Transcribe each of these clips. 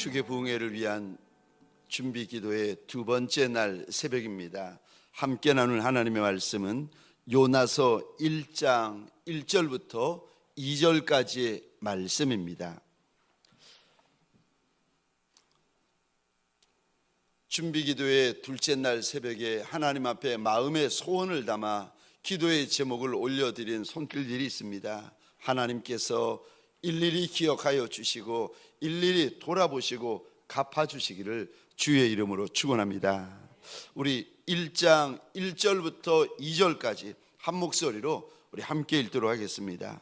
축의 부흥회를 위한 준비 기도의 두 번째 날 새벽입니다. 함께 나눌 하나님의 말씀은 요나서 1장 1절부터 2절까지의 말씀입니다. 준비 기도의 둘째 날 새벽에 하나님 앞에 마음의 소원을 담아 기도의 제목을 올려드린 손길들이 있습니다. 하나님께서 일일이 기억하여 주시고 일일이 돌아보시고 갚아주시기를 주의 이름으로 축원합니다. 우리 1장 1절부터 2절까지 한 목소리로 우리 함께 읽도록 하겠습니다.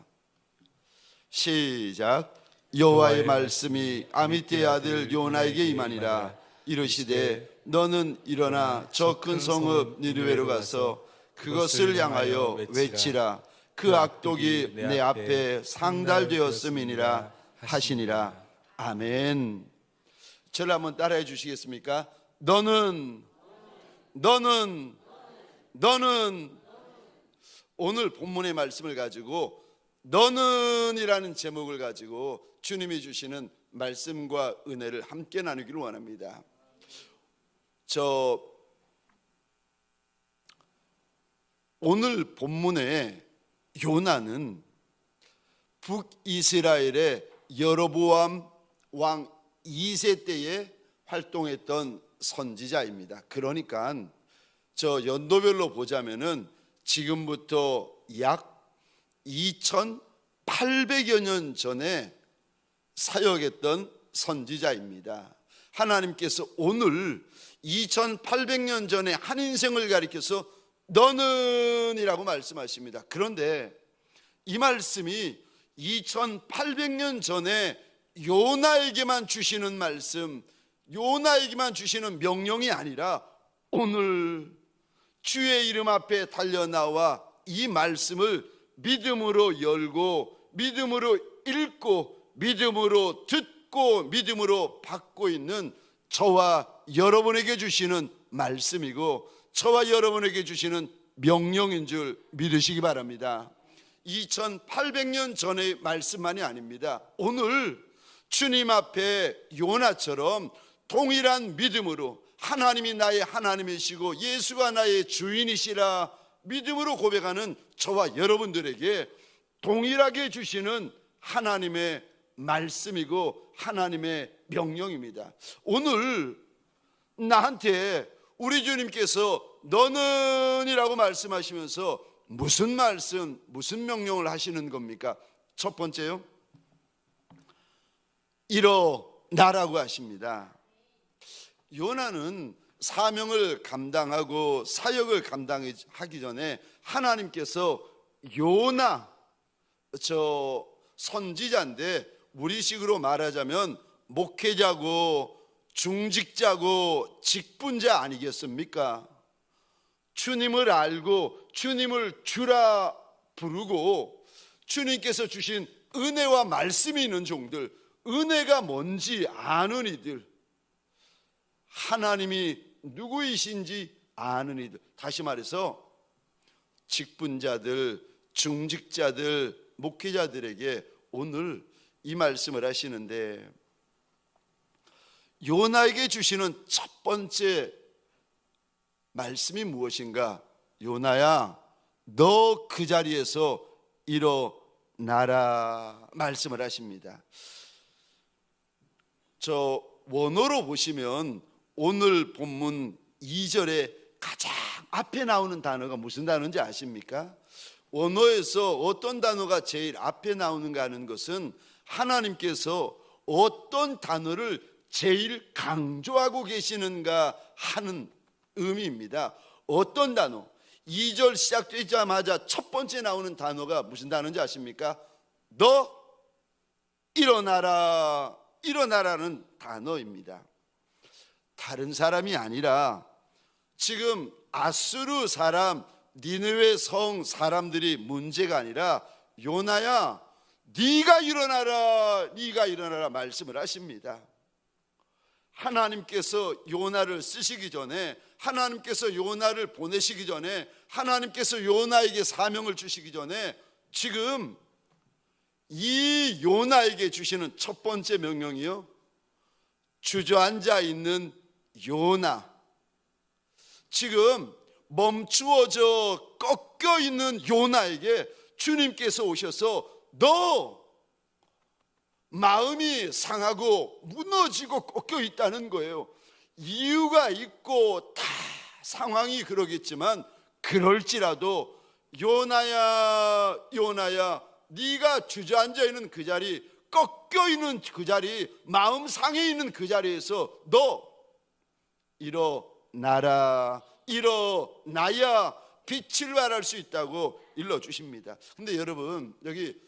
시작. 여호와의 말씀이 아미떼의 아들 요나에게 임하니라. 이르시되 너는 일어나 저 큰 성읍 니느웨로 가서 그것을 향하여 외치라. 그 악독이 내 앞에 상달되었음이니라 하시니라. 아멘. 저를 한번 따라해 주시겠습니까? 너는 오늘 본문의 말씀을 가지고 너는이라는 제목을 가지고 주님이 주시는 말씀과 은혜를 함께 나누기를 원합니다. 오늘 본문에 요나는 북이스라엘의 여로보암 왕 2세 때에 활동했던 선지자입니다. 그러니까 저 연도별로 보자면은 지금부터 약 2800여 년 전에 사역했던 선지자입니다. 하나님께서 오늘 2800년 전에 한 인생을 가리켜서 너는 이라고 말씀하십니다. 그런데 이 말씀이 2800년 전에 요나에게만 주시는 말씀, 요나에게만 주시는 명령이 아니라 오늘 주의 이름 앞에 달려나와 이 말씀을 믿음으로 열고 믿음으로 읽고 믿음으로 듣고 믿음으로 받고 있는 저와 여러분에게 주시는 말씀이고 저와 여러분에게 주시는 명령인 줄 믿으시기 바랍니다. 2800년 전의 말씀만이 아닙니다. 오늘 주님 앞에 요나처럼 동일한 믿음으로 하나님이 나의 하나님이시고 예수가 나의 주인이시라 믿음으로 고백하는 저와 여러분들에게 동일하게 주시는 하나님의 말씀이고 하나님의 명령입니다. 오늘 나한테 우리 주님께서 너는이라고 말씀하시면서 무슨 말씀, 무슨 명령을 하시는 겁니까? 첫 번째요, 일어나라고 하십니다. 요나는 사명을 감당하고 사역을 감당하기 전에 하나님께서 요나, 저 선지자인데 우리식으로 말하자면 목회자고 중직자고 직분자 아니겠습니까? 주님을 알고 주님을 주라 부르고 주님께서 주신 은혜와 말씀이 있는 종들, 은혜가 뭔지 아는 이들, 하나님이 누구이신지 아는 이들, 다시 말해서 직분자들, 중직자들, 목회자들에게 오늘 이 말씀을 하시는데 요나에게 주시는 첫 번째 말씀이 무엇인가? 요나야, 너 그 자리에서 일어나라 말씀을 하십니다. 저 원어로 보시면 오늘 본문 2절에 가장 앞에 나오는 단어가 무슨 단어인지 아십니까? 원어에서 어떤 단어가 제일 앞에 나오는가 하는 것은 하나님께서 어떤 단어를 제일 강조하고 계시는가 하는 의미입니다. 어떤 단어? 2절 시작되자마자 첫 번째 나오는 단어가 무슨 단어인지 아십니까? 너 일어나라, 일어나라는 단어입니다. 다른 사람이 아니라 지금 아수르 사람, 니느웨 성 사람들이 문제가 아니라 요나야, 네가 일어나라, 네가 일어나라 말씀을 하십니다. 하나님께서 요나를 쓰시기 전에, 하나님께서 요나를 보내시기 전에, 하나님께서 요나에게 사명을 주시기 전에 지금 이 요나에게 주시는 첫 번째 명령이요, 주저앉아 있는 요나, 지금 멈추어져 꺾여 있는 요나에게 주님께서 오셔서 너 마음이 상하고 무너지고 꺾여 있다는 거예요. 이유가 있고 다 상황이 그러겠지만 그럴지라도 요나야 요나야, 네가 주저앉아 있는 그 자리, 꺾여 있는 그 자리, 마음 상해 있는 그 자리에서 너 일어나라, 일어나야 빛을 발할 수 있다고 일러주십니다. 근데 여러분, 여기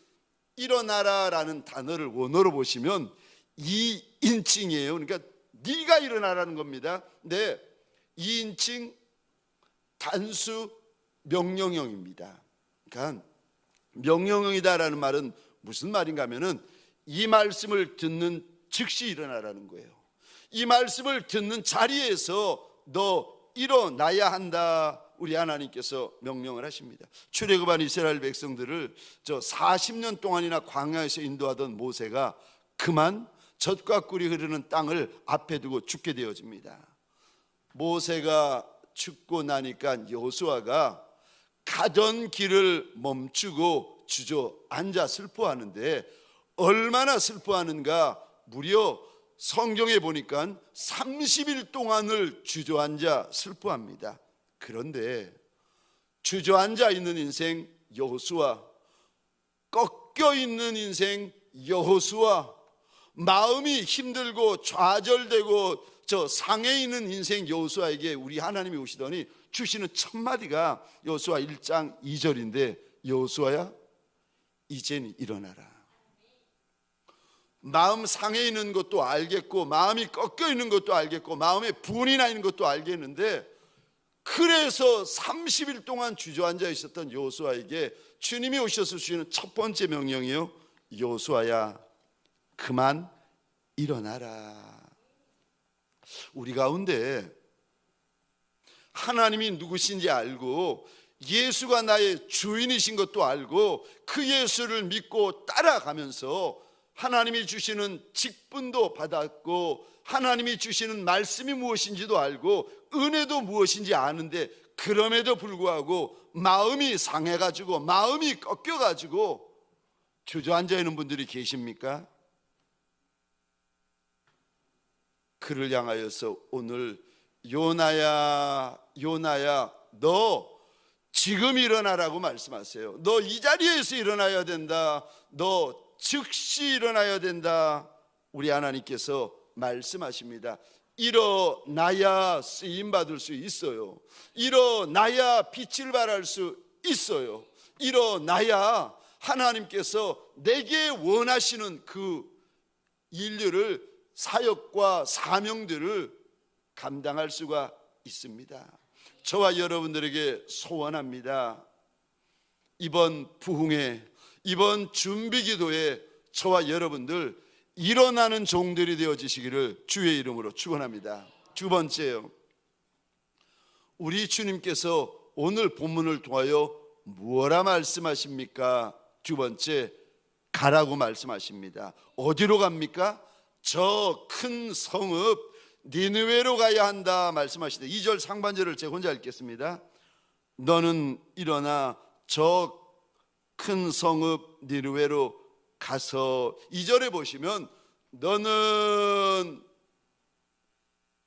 일어나라라는 단어를 원어로 보시면 이인칭이에요. 그러니까 네가 일어나라는 겁니다. 네, 이인칭 단수 명령형입니다. 그러니까 명령형이다라는 말은 무슨 말인가 하면은 이 말씀을 듣는 즉시 일어나라는 거예요. 이 말씀을 듣는 자리에서 너 일어나야 한다, 우리 하나님께서 명령을 하십니다. 출애굽한 이스라엘 백성들을 40년 동안이나 광야에서 인도하던 모세가 그만 젖과 꿀이 흐르는 땅을 앞에 두고 죽게 되어집니다. 모세가 죽고 나니까 여호수아가 가던 길을 멈추고 주저앉아 슬퍼하는데, 얼마나 슬퍼하는가, 무려 성경에 보니까 30일 동안을 주저앉아 슬퍼합니다. 그런데 주저앉아 있는 인생 여호수아, 꺾여 있는 인생 여호수아, 마음이 힘들고 좌절되고 상해 있는 인생 여호수아에게 우리 하나님이 오시더니 주시는 첫 마디가 여호수아 1장 2절인데, 여호수아야 이젠 일어나라. 마음 상해 있는 것도 알겠고, 마음이 꺾여 있는 것도 알겠고, 마음에 분이 나 있는 것도 알겠는데, 그래서 30일 동안 주저앉아 있었던 여호수아에게 주님이 오셔서 주시는 첫 번째 명령이요, 여호수아야 그만 일어나라. 우리 가운데 하나님이 누구신지 알고 예수가 나의 주인이신 것도 알고 그 예수를 믿고 따라가면서 하나님이 주시는 직분도 받았고 하나님이 주시는 말씀이 무엇인지도 알고 은혜도 무엇인지 아는데, 그럼에도 불구하고 마음이 상해가지고 마음이 꺾여가지고 주저앉아 있는 분들이 계십니까? 그를 향하여서 오늘 요나야 요나야 너 지금 일어나라고 말씀하세요. 너 이 자리에서 일어나야 된다, 너 즉시 일어나야 된다, 우리 하나님께서 말씀하십니다. 일어나야 쓰임받을 수 있어요. 일어나야 빛을 발할 수 있어요. 일어나야 하나님께서 내게 원하시는 그 인류를, 사역과 사명들을 감당할 수가 있습니다. 저와 여러분들에게 소원합니다. 이번 부흥회, 이번 준비기도에 저와 여러분들 일어나는 종들이 되어지시기를 주의 이름으로 축원합니다. 두 번째요, 우리 주님께서 오늘 본문을 통하여 무엇라 말씀하십니까? 두 번째, 가라고 말씀하십니다. 어디로 갑니까? 저 큰 성읍 니느웨로 가야 한다 말씀하시는데, 2절 상반절을 제가 혼자 읽겠습니다. 너는 일어나 저 큰 성읍 니느웨로 가서, 2절에 보시면 너는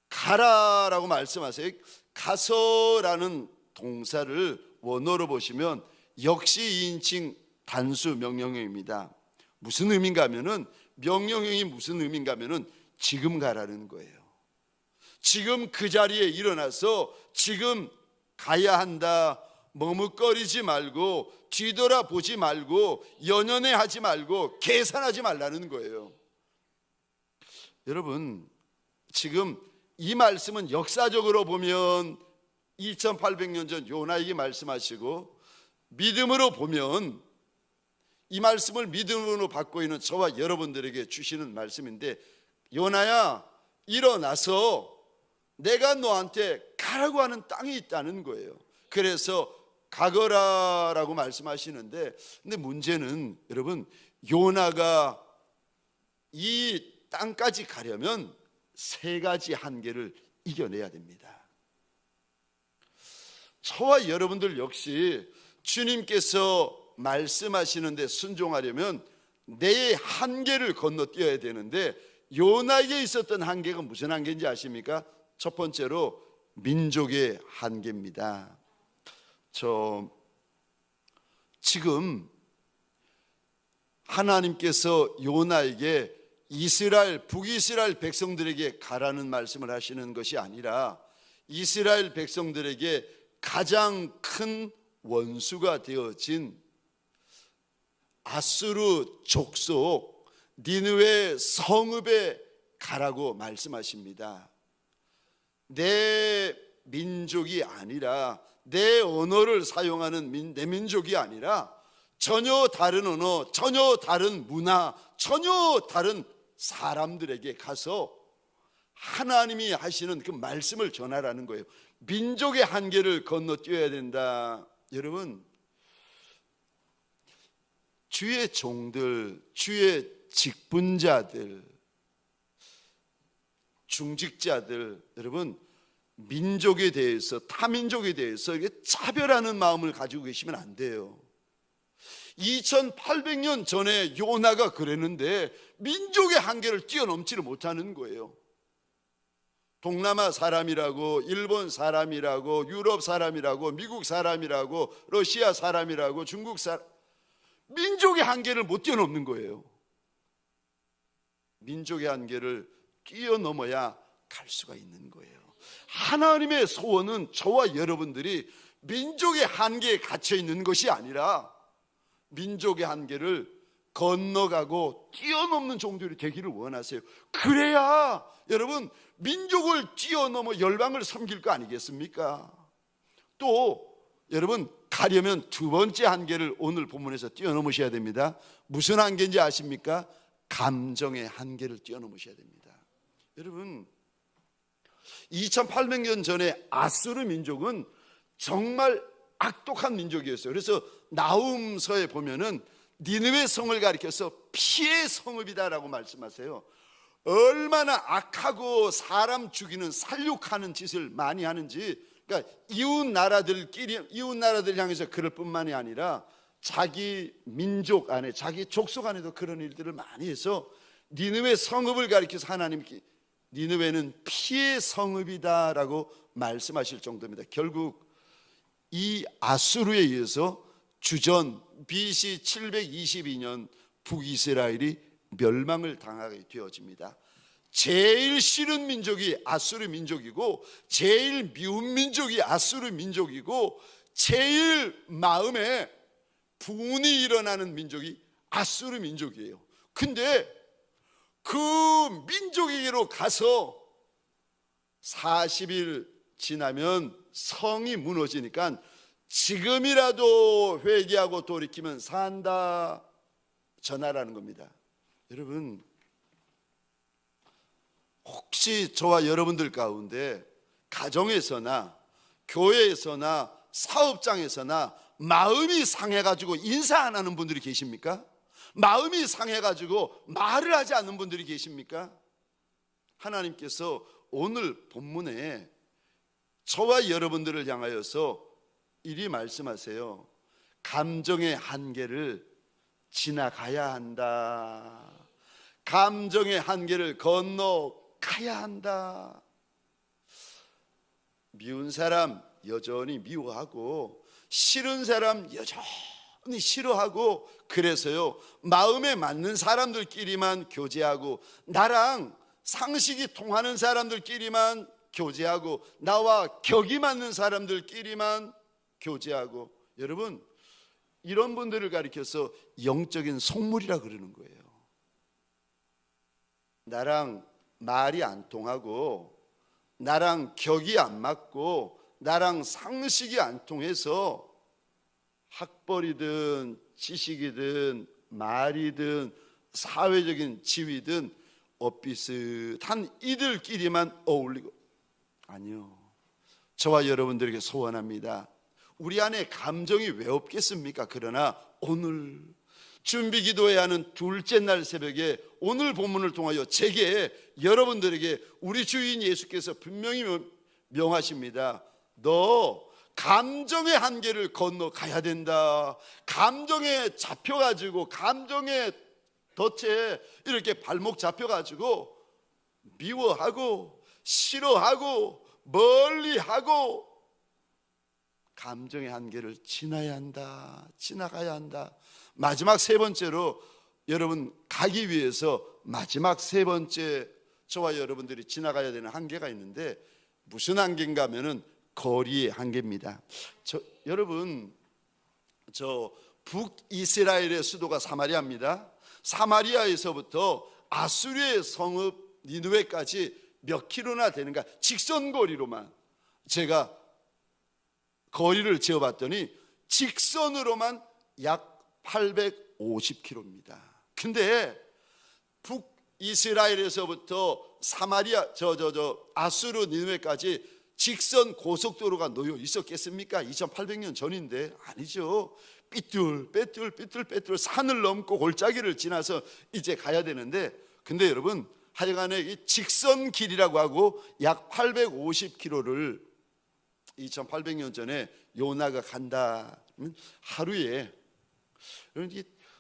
가라라고 말씀하세요. 가서라는 동사를 원어로 보시면 역시 2인칭 단수 명령형입니다. 무슨 의미인가 하면은, 명령형이 무슨 의미인가 하면은 지금 가라는 거예요. 지금 그 자리에 일어나서 지금 가야 한다. 머뭇거리지 말고 뒤돌아보지 말고 연연해하지 말고 계산하지 말라는 거예요. 여러분, 지금 이 말씀은 역사적으로 보면 2800년 전 요나에게 말씀하시고, 믿음으로 보면 이 말씀을 믿음으로 받고 있는 저와 여러분들에게 주시는 말씀인데, 요나야 일어나서 내가 너한테 가라고 하는 땅이 있다는 거예요. 그래서 가거라라고 말씀하시는데, 근데 문제는 여러분, 요나가 이 땅까지 가려면 세 가지 한계를 이겨내야 됩니다. 저와 여러분들 역시 주님께서 말씀하시는데 순종하려면 내 한계를 건너뛰어야 되는데, 요나에게 있었던 한계가 무슨 한계인지 아십니까? 첫 번째로 민족의 한계입니다. 지금 하나님께서 요나에게 북이스라엘 백성들에게 가라는 말씀을 하시는 것이 아니라, 이스라엘 백성들에게 가장 큰 원수가 되어진 아수르 족속 니느웨 성읍에 가라고 말씀하십니다. 내 민족이 아니라, 내 언어를 사용하는 내 민족이 아니라 전혀 다른 언어, 전혀 다른 문화, 전혀 다른 사람들에게 가서 하나님이 하시는 그 말씀을 전하라는 거예요. 민족의 한계를 건너뛰어야 된다. 여러분, 주의 종들, 주의 직분자들, 중직자들, 여러분, 민족에 대해서, 타민족에 대해서 차별하는 마음을 가지고 계시면 안 돼요. 2800년 전에 요나가 그랬는데 민족의 한계를 뛰어넘지를 못하는 거예요. 동남아 사람이라고, 일본 사람이라고, 유럽 사람이라고, 미국 사람이라고, 러시아 사람이라고, 중국 사람, 민족의 한계를 못 뛰어넘는 거예요. 민족의 한계를 뛰어넘어야 갈 수가 있는 거예요. 하나님의 소원은 저와 여러분들이 민족의 한계에 갇혀 있는 것이 아니라 민족의 한계를 건너가고 뛰어넘는 종들이 되기를 원하세요. 그래야 여러분, 민족을 뛰어넘어 열방을 섬길 거 아니겠습니까? 또 여러분, 가려면 두 번째 한계를 오늘 본문에서 뛰어넘으셔야 됩니다. 무슨 한계인지 아십니까? 감정의 한계를 뛰어넘으셔야 됩니다. 여러분, 2800년 전에 아수르 민족은 정말 악독한 민족이었어요. 그래서 나훔서에 보면은 니느웨 성을 가리켜서 피의 성읍이다라고 말씀하세요. 얼마나 악하고 사람 죽이는, 살육하는 짓을 많이 하는지, 그러니까 이웃 나라들 향해서 그럴 뿐만이 아니라 자기 민족 안에, 자기 족속 안에도 그런 일들을 많이 해서 니느웨 성읍을 가리켜서 하나님께 니느웨는 피의 성읍이다라고 말씀하실 정도입니다. 결국 이 아수르에 의해서 주전 BC 722년 북이스라엘이 멸망을 당하게 되어집니다. 제일 싫은 민족이 아수르 민족이고, 제일 미운 민족이 아수르 민족이고, 제일 마음에 분이 일어나는 민족이 아수르 민족이에요. 근데 그 민족에게로 가서 40일 지나면 성이 무너지니까 지금이라도 회개하고 돌이키면 산다 전하라는 겁니다. 여러분, 혹시 저와 여러분들 가운데 가정에서나 교회에서나 사업장에서나 마음이 상해가지고 인사 안 하는 분들이 계십니까? 마음이 상해가지고 말을 하지 않는 분들이 계십니까? 하나님께서 오늘 본문에 저와 여러분들을 향하여서 이리 말씀하세요. 감정의 한계를 지나가야 한다. 감정의 한계를 건너가야 한다. 미운 사람 여전히 미워하고, 싫은 사람 여전히 싫어하고, 그래서요, 마음에 맞는 사람들끼리만 교제하고, 나랑 상식이 통하는 사람들끼리만 교제하고, 나와 격이 맞는 사람들끼리만 교제하고. 여러분, 이런 분들을 가리켜서 영적인 속물이라 그러는 거예요. 나랑 말이 안 통하고, 나랑 격이 안 맞고, 나랑 상식이 안 통해서 학벌이든 지식이든 말이든 사회적인 지위든 엇비슷한 이들끼리만 어울리고, 아니요, 저와 여러분들에게 소원합니다. 우리 안에 감정이 왜 없겠습니까? 그러나 오늘 준비 기도해야 하는 둘째 날 새벽에 오늘 본문을 통하여 제게 여러분들에게 우리 주인 예수께서 분명히 명하십니다. 너 감정의 한계를 건너가야 된다. 감정에 잡혀가지고, 감정의 덫에 이렇게 발목 잡혀가지고 미워하고 싫어하고 멀리하고 감정의 한계를 지나야 한다. 지나가야 한다. 마지막 세 번째로 여러분 가기 위해서 마지막 세 번째 저와 여러분들이 지나가야 되는 한계가 있는데, 무슨 한계인가 하면은 거리의 한계입니다. 여러분, 북이스라엘의 수도가 사마리아입니다. 사마리아에서부터 아수르의 성읍 니느웨까지 몇 킬로나 되는가, 직선거리로만 제가 거리를 재어봤더니 직선으로만 약 850km입니다. 근데 북이스라엘에서부터 사마리아 아수르 니느웨까지 직선 고속도로가 놓여 있었겠습니까? 2800년 전인데 아니죠. 삐뚤빼뚤 산을 넘고 골짜기를 지나서 이제 가야 되는데, 근데 여러분 하여간에 이 직선 길이라고 하고 약 850km를 2800년 전에 요나가 간다. 하루에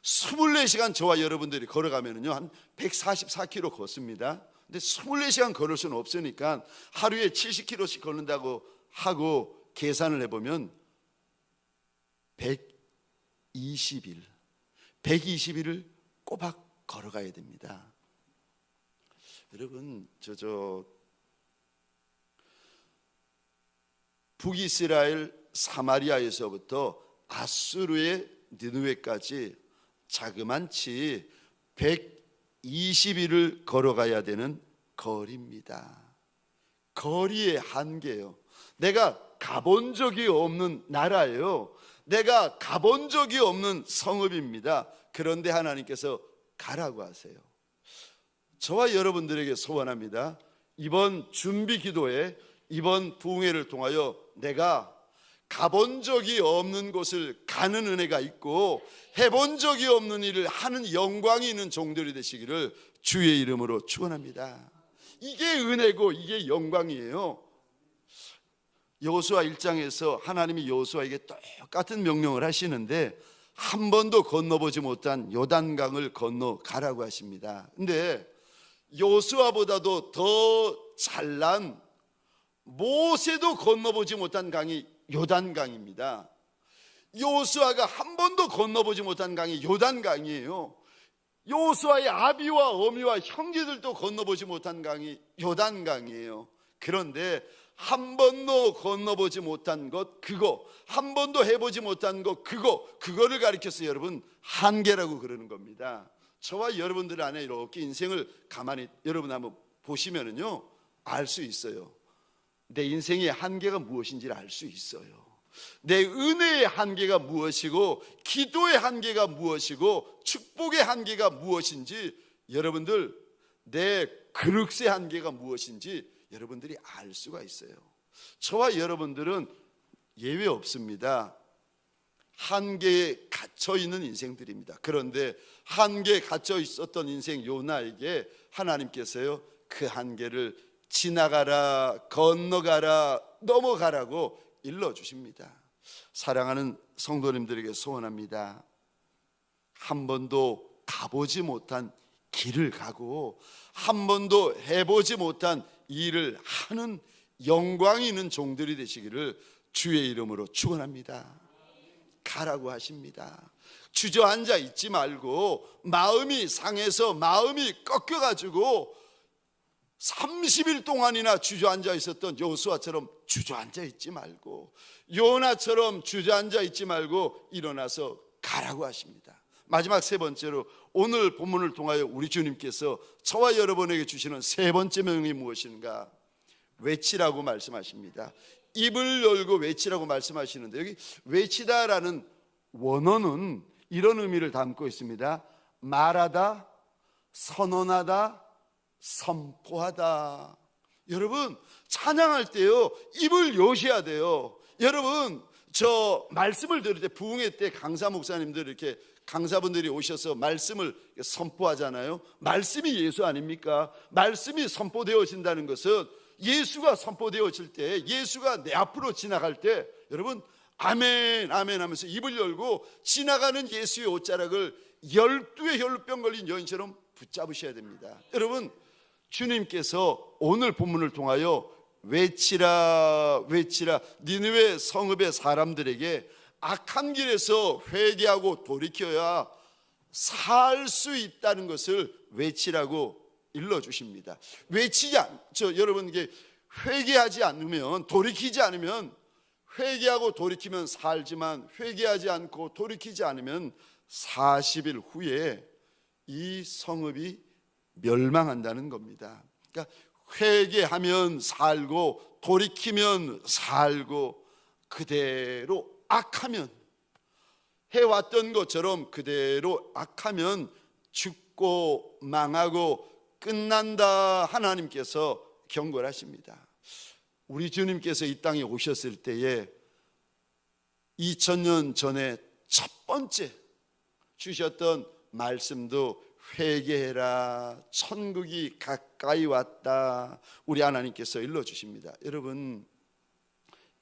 24시간 저와 여러분들이 걸어가면요 한 144km 걷습니다. 근데 24시간 걸을 수는 없으니까 하루에 70km씩 걷는다고 하고 계산을 해보면 120일을 꼬박 걸어가야 됩니다. 여러분, 북이스라엘 사마리아에서부터 아수르의 니느웨까지 자그만치 120일을 걸어가야 되는 거리입니다. 거리의 한계예요. 내가 가본 적이 없는 나라예요. 내가 가본 적이 없는 성읍입니다. 그런데 하나님께서 가라고 하세요. 저와 여러분들에게 소원합니다. 이번 준비 기도에, 이번 부흥회를 통하여 내가 가본 적이 없는 곳을 가는 은혜가 있고 해본 적이 없는 일을 하는 영광이 있는 종들이 되시기를 주의 이름으로 축원합니다. 이게 은혜고 이게 영광이에요. 여호수아 1장에서 하나님이 여호수아에게 똑같은 명령을 하시는데 한 번도 건너보지 못한 요단강을 건너가라고 하십니다. 근데 여호수아보다도 더 잘난 모세도 건너보지 못한 강이 요단강입니다. 여호수아가 한 번도 건너보지 못한 강이 요단강이에요. 여호수아의 아비와 어미와 형제들도 건너보지 못한 강이 요단강이에요. 그런데 한 번도 건너보지 못한 것 그거, 한 번도 해보지 못한 것 그거를 가리켜서 여러분 한계라고 그러는 겁니다. 저와 여러분들 안에 이렇게 인생을 가만히 여러분 한번 보시면은요 알 수 있어요. 내 인생의 한계가 무엇인지를 알 수 있어요. 내 은혜의 한계가 무엇이고 기도의 한계가 무엇이고 축복의 한계가 무엇인지, 여러분들 내 그릇의 한계가 무엇인지 여러분들이 알 수가 있어요. 저와 여러분들은 예외 없습니다. 한계에 갇혀 있는 인생들입니다. 그런데 한계에 갇혀 있었던 인생 요나에게 하나님께서요 그 한계를 지나가라, 건너가라, 넘어가라고 일러주십니다. 사랑하는 성도님들에게 소원합니다. 한 번도 가보지 못한 길을 가고 한 번도 해보지 못한 일을 하는 영광이 있는 종들이 되시기를 주의 이름으로 축원합니다. 가라고 하십니다. 주저앉아 있지 말고, 마음이 상해서 마음이 꺾여가지고 30일 동안이나 주저앉아 있었던 여호수아처럼 주저앉아 있지 말고, 요나처럼 주저앉아 있지 말고 일어나서 가라고 하십니다. 마지막 세 번째로 오늘 본문을 통하여 우리 주님께서 저와 여러분에게 주시는 세 번째 명령이 무엇인가? 외치라고 말씀하십니다. 입을 열고 외치라고 말씀하시는데, 여기 외치다라는 원어는 이런 의미를 담고 있습니다. 말하다, 선언하다, 선포하다. 여러분 찬양할 때요 입을 여셔야 돼요. 여러분 저 말씀을 들을 때 부흥회 때 강사 목사님들 이렇게 강사분들이 오셔서 말씀을 선포하잖아요. 말씀이 예수 아닙니까? 말씀이 선포되어진다는 것은 예수가 선포되어질 때, 예수가 내 앞으로 지나갈 때 여러분 아멘 아멘 하면서 입을 열고 지나가는 예수의 옷자락을 12의 혈루병 걸린 여인처럼 붙잡으셔야 됩니다. 여러분, 주님께서 오늘 본문을 통하여 외치라 외치라 니느웨 성읍의 사람들에게 악한 길에서 회개하고 돌이켜야 살 수 있다는 것을 외치라고 일러주십니다. 여러분, 이게 회개하지 않으면, 돌이키지 않으면, 회개하고 돌이키면 살지만 회개하지 않고 돌이키지 않으면 40일 후에 이 성읍이 멸망한다는 겁니다. 그러니까 회개하면 살고 돌이키면 살고 그대로 악하면, 해왔던 것처럼 그대로 악하면 죽고 망하고 끝난다. 하나님께서 경고를 하십니다. 우리 주님께서 이 땅에 오셨을 때에 2000년 전에 첫 번째 주셨던 말씀도 회개해라, 천국이 가까이 왔다. 우리 하나님께서 일러주십니다. 여러분,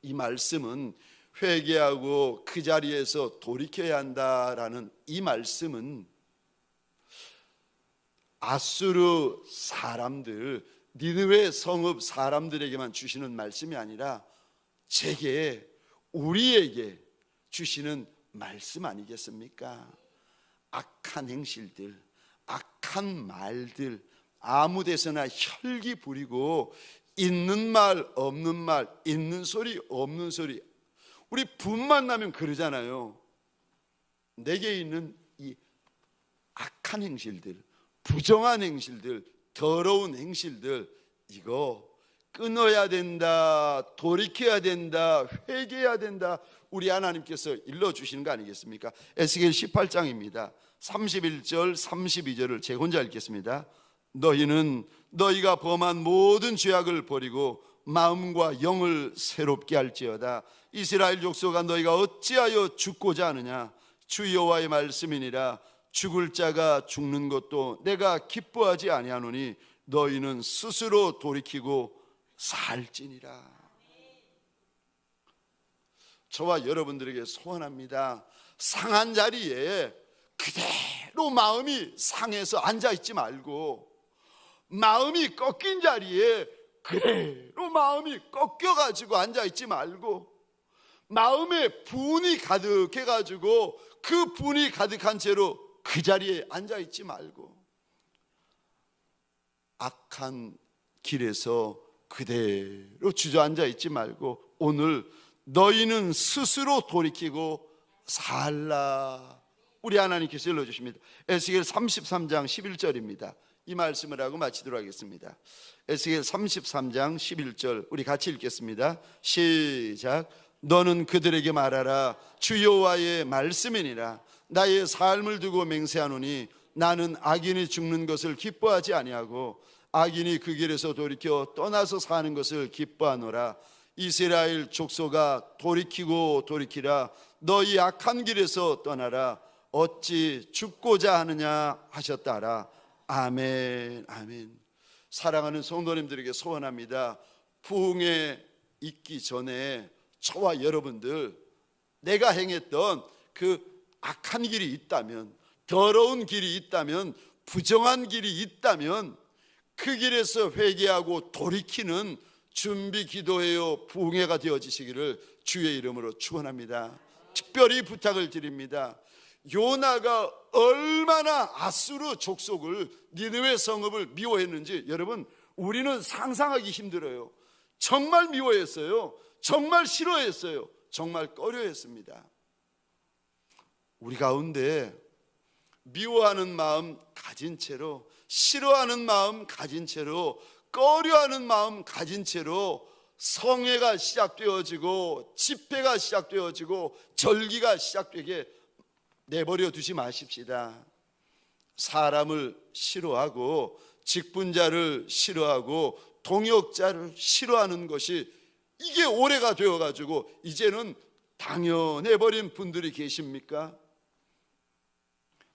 이 말씀은 회개하고 그 자리에서 돌이켜야 한다라는 이 말씀은 아수르 사람들, 니느웨 성읍 사람들에게만 주시는 말씀이 아니라 제게, 우리에게 주시는 말씀 아니겠습니까? 악한 행실들, 악한 말들, 아무 데서나 혈기 부리고 있는 말 없는 말, 있는 소리 없는 소리, 우리 분만 나면 그러잖아요. 내게 있는 이 악한 행실들, 부정한 행실들, 더러운 행실들, 이거 끊어야 된다, 돌이켜야 된다, 회개해야 된다. 우리 하나님께서 일러주시는 거 아니겠습니까? 에스겔 18장입니다 31절 32절을 제가 혼자 읽겠습니다. 너희는 너희가 범한 모든 죄악을 버리고 마음과 영을 새롭게 할지어다. 이스라엘 족속아, 너희가 어찌하여 죽고자 하느냐? 주 여호와의 말씀이니라. 죽을 자가 죽는 것도 내가 기뻐하지 아니하노니 너희는 스스로 돌이키고 살지니라. 저와 여러분들에게 소원합니다. 상한 자리에 그대로 마음이 상해서 앉아있지 말고, 마음이 꺾인 자리에 그대로 마음이 꺾여가지고 앉아있지 말고, 마음에 분이 가득해가지고 그 분이 가득한 채로 그 자리에 앉아있지 말고, 악한 길에서 그대로 주저앉아있지 말고 오늘 너희는 스스로 돌이키고 살라. 우리 하나님께서 일러주십니다. 에스겔 33장 11절입니다 이 말씀을 하고 마치도록 하겠습니다. 에스겔 33장 11절 우리 같이 읽겠습니다. 시작. 너는 그들에게 말하라. 주 여호와의 말씀이니라. 나의 삶을 두고 맹세하노니 나는 악인이 죽는 것을 기뻐하지 아니하고 악인이 그 길에서 돌이켜 떠나서 사는 것을 기뻐하노라. 이스라엘 족속아, 돌이키고 돌이키라. 너희 악한 길에서 떠나라. 어찌 죽고자 하느냐 하셨다라. 아멘 아멘. 사랑하는 성도님들에게 소원합니다. 부흥에 있기 전에 저와 여러분들, 내가 행했던 그 악한 길이 있다면, 더러운 길이 있다면, 부정한 길이 있다면 그 길에서 회개하고 돌이키는 준비 기도회요 부흥회가 되어지시기를 주의 이름으로 축원합니다. 특별히 부탁을 드립니다. 요나가 얼마나 아수르 족속을, 니느웨 성읍을 미워했는지 여러분, 우리는 상상하기 힘들어요. 정말 미워했어요. 정말 싫어했어요. 정말 꺼려했습니다. 우리 가운데 미워하는 마음 가진 채로, 싫어하는 마음 가진 채로, 꺼려하는 마음 가진 채로 성회가 시작되어지고 집회가 시작되어지고 절기가 시작되게 내버려 두지 마십시다. 사람을 싫어하고 직분자를 싫어하고 동역자를 싫어하는 것이 이게 오래가 되어가지고 이제는 당연해버린 분들이 계십니까?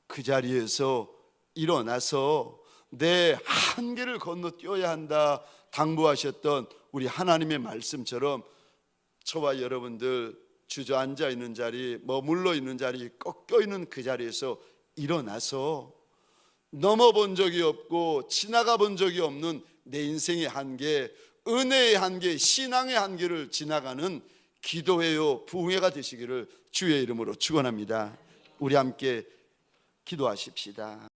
그 자리에서 일어나서 내 한계를 건너뛰어야 한다 당부하셨던 우리 하나님의 말씀처럼 저와 여러분들 주저앉아 있는 자리, 머물러 있는 자리, 꺾여 있는 그 자리에서 일어나서 넘어본 적이 없고 지나가 본 적이 없는 내 인생의 한계, 은혜의 한계, 신앙의 한계를 지나가는 기도회요 부흥회가 되시기를 주의 이름으로 축원합니다. 우리 함께 기도하십시다.